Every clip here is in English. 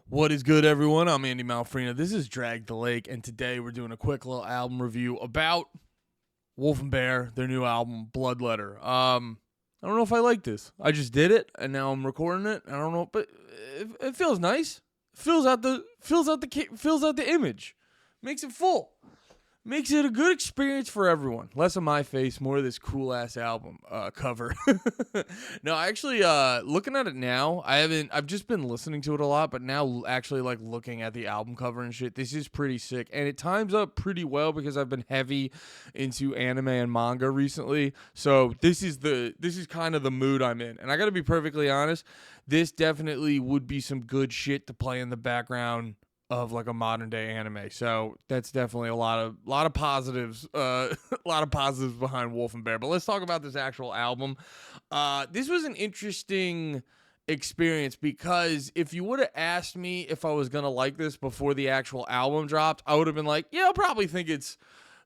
What is good, everyone? I'm Andy Malfrina. This is Drag the Lake, and today we're doing a quick little album review about Wolf and Bear, their new album, Bloodletter. I don't know if I like this. I just did it, and now I'm recording it. I don't know, but it feels nice. Fills out the image, makes it full. Makes it a good experience for everyone. Less of my face, more of this cool ass album cover. No, actually, looking at it now, I've just been listening to it a lot, but now actually like looking at the album cover and shit, this is pretty sick, and it times up pretty well because I've been heavy into anime and manga recently. So this is kind of the mood I'm in, and I got to be perfectly honest, this definitely would be some good shit to play in the background of like a modern day anime. So that's definitely a lot of positives, a lot of positives behind Wolf and Bear. But let's talk about this actual album. This was an interesting experience because if you would have asked me if I was gonna like this before the actual album dropped, I would have been like, yeah, I'll probably think it's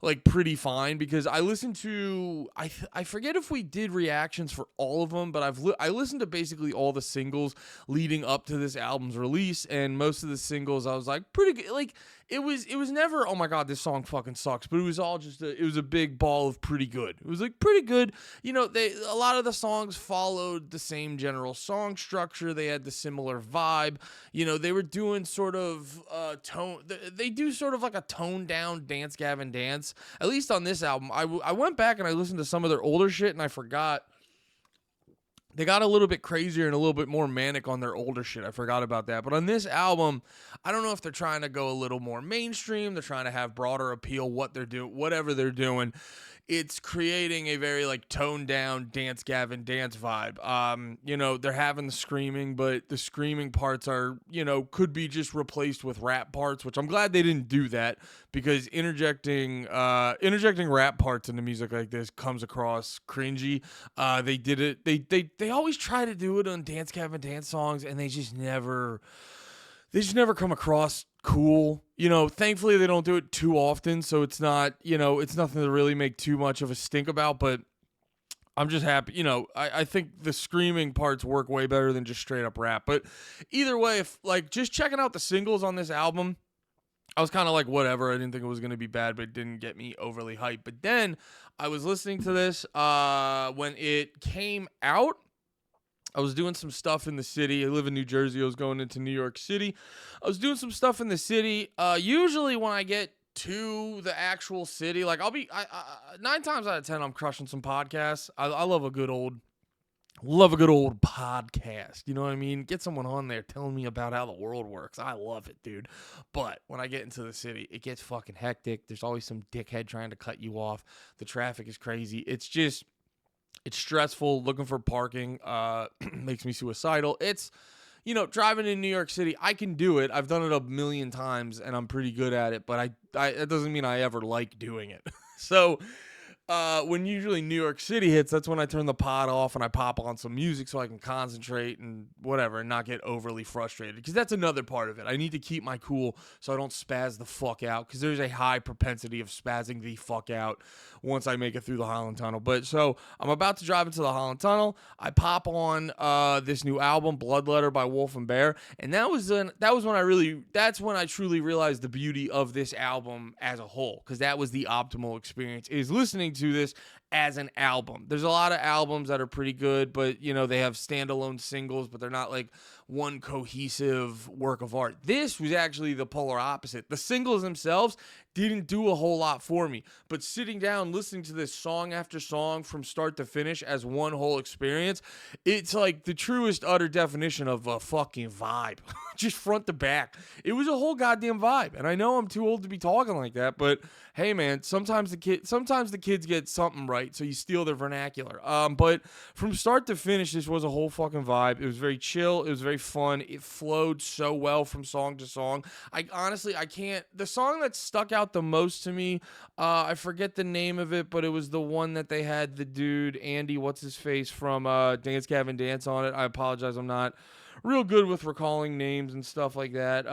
like pretty fine, because I listened to I forget if we did reactions for all of them, but I listened to basically all the singles leading up to this album's release, and most of the singles I was like pretty good. Like it was never, oh my god, this song fucking sucks, but it was all just it was a big ball of pretty good. It was like pretty good. You know, a lot of the songs followed the same general song structure. They had the similar vibe. You know, they were doing sort of tone. They do sort of like a toned down Dance Gavin Dance. At least on this album, I went back and I listened to some of their older shit, and I forgot. They got a little bit crazier and a little bit more manic on their older shit. I forgot about that. But on this album, I don't know if they're trying to go a little more mainstream. They're trying to have broader appeal, whatever they're doing. It's creating a very like toned down Dance Gavin Dance vibe. You know, they're having the screaming, but the screaming parts are, you know, could be just replaced with rap parts, which I'm glad they didn't do that, because interjecting rap parts into music like this comes across cringy. They did it. They always try to do it on Dance Gavin Dance songs, and they just never come across cool. You know, thankfully they don't do it too often, so it's not, you know, it's nothing to really make too much of a stink about, but I'm just happy. You know, I think the screaming parts work way better than just straight up rap. But either way, if like just checking out the singles on this album, I was kind of like, whatever. I didn't think it was going to be bad, but it didn't get me overly hyped. But then I was listening to this when it came out. I was doing some stuff in the city. I live in New Jersey. I was going into New York City. I was doing some stuff in the city. Usually when I get to the actual city, like I'll be 9 times out of 10, I'm crushing some podcasts. I love a good old podcast. You know what I mean? Get someone on there telling me about how the world works. I love it, dude. But when I get into the city, it gets fucking hectic. There's always some dickhead trying to cut you off. The traffic is crazy. It's stressful. Looking for parking makes me suicidal. It's, you know, driving in New York City, I can do it. I've done it a million times, and I'm pretty good at it, but that doesn't mean I ever like doing it. So when usually New York City hits, that's when I turn the pod off and I pop on some music so I can concentrate and whatever and not get overly frustrated. Because that's another part of it. I need to keep my cool so I don't spaz the fuck out, because there's a high propensity of spazzing the fuck out once I make it through the Holland Tunnel. But so I'm about to drive into the Holland Tunnel. I pop on this new album, Bloodletter by Wolf and Bear, and that's when I truly realized the beauty of this album as a whole, because that was the optimal experience, is listening to this as an album. There's a lot of albums that are pretty good, but you know, they have standalone singles, but they're not like one cohesive work of art. This was actually the polar opposite. The singles themselves didn't do a whole lot for me, but sitting down listening to this song after song from start to finish as one whole experience, it's like the truest utter definition of a fucking vibe. Just front to back, it was a whole goddamn vibe. And I know I'm too old to be talking like that, but hey man, sometimes the kids get something right, so you steal their vernacular. But from start to finish, this was a whole fucking vibe. It was very chill. It was very fun. It flowed so well from song to song. I can't. The song that stuck out the most to me, I forget the name of it, but it was the one that they had the dude Andy, what's his face, from Dance Gavin Dance on it. I apologize, I'm not real good with recalling names and stuff like that.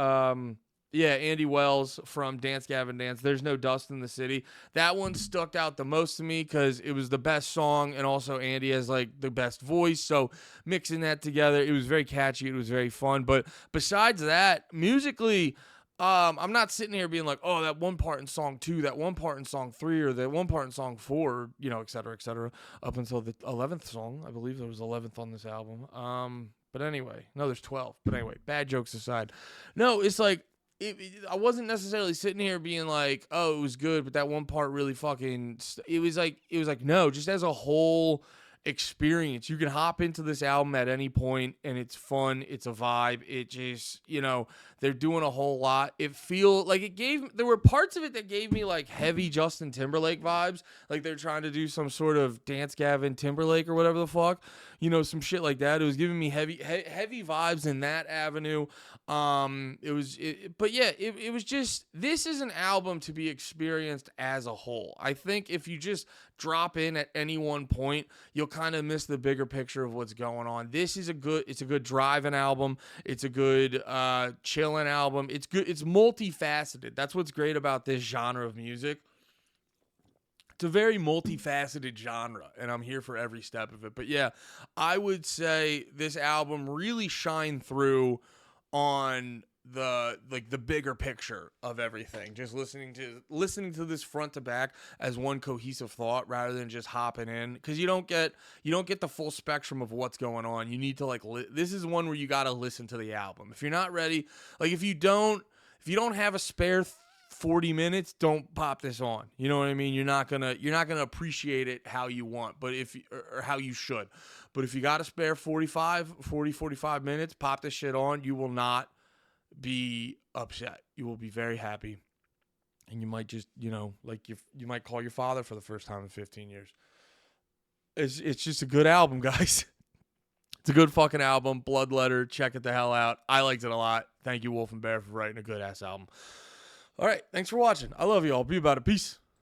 Yeah, Andy Wells from Dance Gavin Dance. There's No Dust in the City. That one stuck out the most to me because it was the best song, and also Andy has like the best voice. So mixing that together, it was very catchy. It was very fun. But besides that, musically, I'm not sitting here being like, oh, that one part in song 2, that one part in song 3, or that one part in song 4, you know, et cetera, et cetera, up until the 11th song. I believe there was 11th on this album. But anyway, no, there's 12. But anyway, bad jokes aside, no, it's like I wasn't necessarily sitting here being like, oh, it was good, but that one part really fucking. It was like no, just as a whole experience, you can hop into this album at any point, and it's fun. It's a vibe. It just, they're doing a whole lot. There were parts of it that gave me like heavy Justin Timberlake vibes, like they're trying to do some sort of Dance Gavin Timberlake or whatever the fuck, some shit like that. It was giving me heavy vibes in that avenue. It was just, this is an album to be experienced as a whole. I think if you just drop in at any one point, you'll kind of miss the bigger picture of what's going on. It's a good driving album. It's a good chilling album. It's good. It's multifaceted. That's what's great about this genre of music. It's a very multifaceted genre, and I'm here for every step of it. But yeah, I would say this album really shined through on the bigger picture of everything. Just listening to this front to back as one cohesive thought rather than just hopping in, because you don't get the full spectrum of what's going on. You need to this is one where you got to listen to the album. If you're not ready, like if you don't have a spare 40 minutes, don't pop this on. You know what I mean? You're not gonna appreciate it how you want, but or how you should. But if you got a spare 45 minutes, pop this shit on. You will not be upset. You will be very happy. And you might just, you might call your father for the first time in 15 years. It's just a good album, guys. It's a good fucking album. Bloodletter, check it the hell out. I liked it a lot. Thank you, Wolf and Bear, for writing a good ass album. All right, thanks for watching. I love you all. Be about it. Peace.